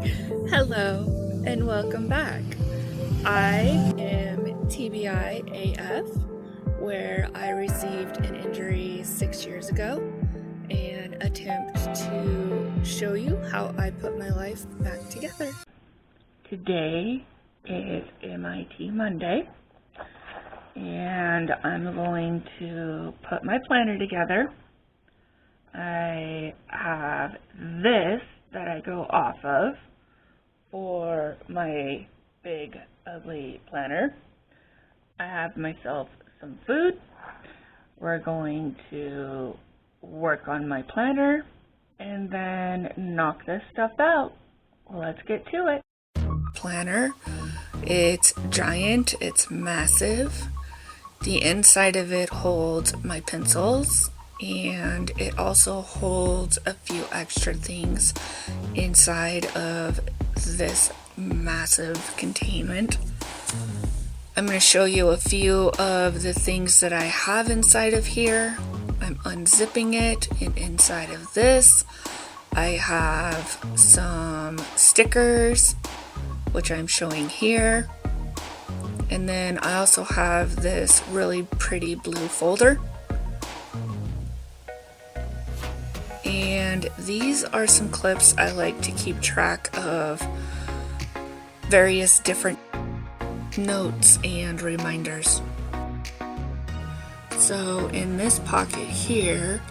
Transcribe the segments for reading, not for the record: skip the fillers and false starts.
Hello and welcome back. I am TBI AF, where I received an injury 6 years ago and attempt to show you how I put my life back together. Today is MIT Monday, and I'm going to put my planner together. I have this that I go off of for my big ugly planner. I have myself some food. We're going to work on my planner and then knock this stuff out. Let's get to it. Planner. It's giant, it's massive. The inside of it holds my pencils, and it also holds a few extra things inside of this massive containment. I'm going to show you a few of the things that I have inside of here. I'm unzipping it, and inside of this I have some stickers, which I'm showing here. And then I also have this really pretty blue folder. And these are some clips I like to keep track of various different notes and reminders. So in this pocket here,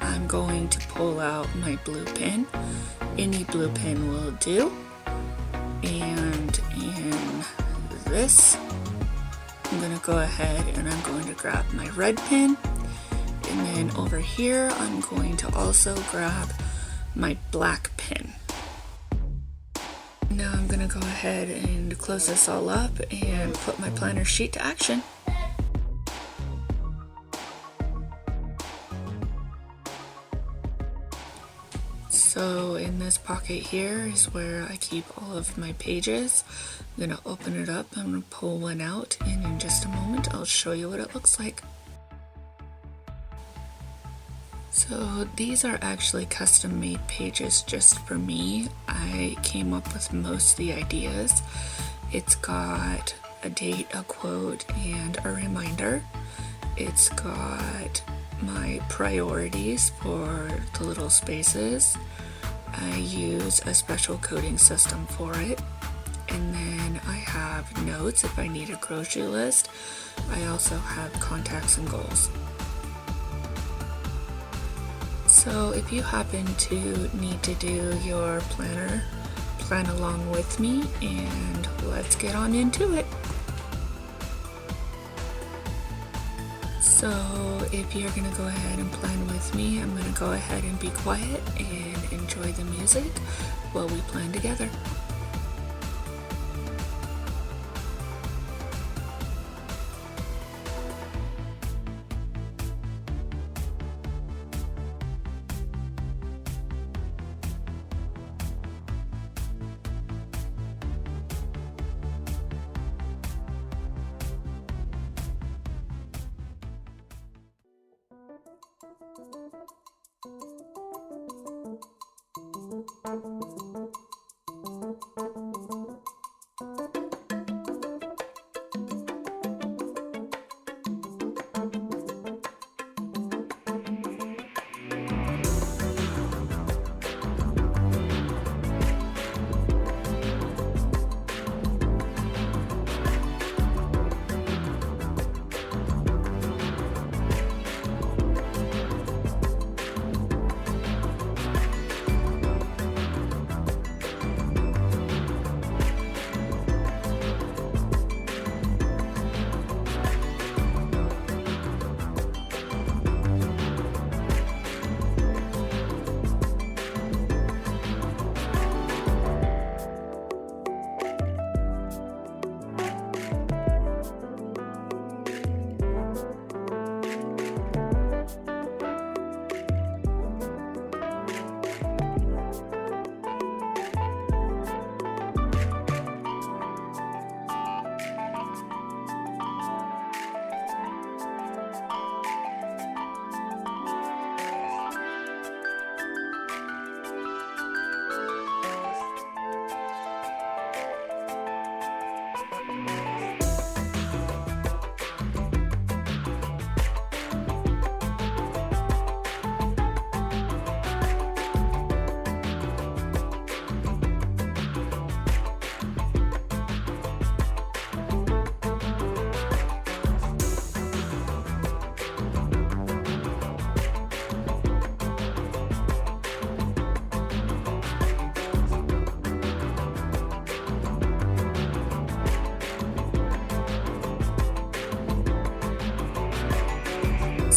I'm going to pull out my blue pen. Any blue pen will do. And in this, I'm going to go ahead and I'm going to grab my red pen. And then over here, I'm going to also grab my black pen. Now I'm going to go ahead and close this all up and put my planner sheet to action. So in this pocket here is where I keep all of my pages. I'm going to open it up, I'm going to pull one out, and in just a moment I'll show you what it looks like. So these are actually custom made pages just for me. I came up with most of the ideas. It's got a date, a quote, and a reminder. It's got my priorities for the little spaces. I use a special coding system for it. And then I have notes if I need a grocery list. I also have contacts and goals. So if you happen to need to do your planner, plan along with me and let's get on into it. So if you're going to go ahead and plan with me, I'm going to go ahead and be quiet and enjoy the music while we plan together.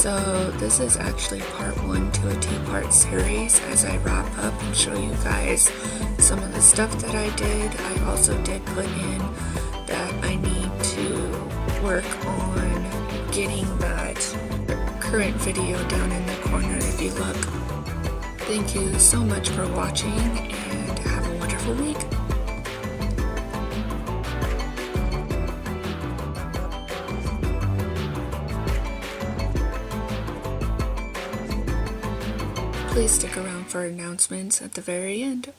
So this is actually part 1 to a 2-part series as I wrap up and show you guys some of the stuff that I did. I also did put in that I need to work on getting that current video down in the corner if you look. Thank you so much for watching and have a wonderful week. Please stick around for announcements at the very end.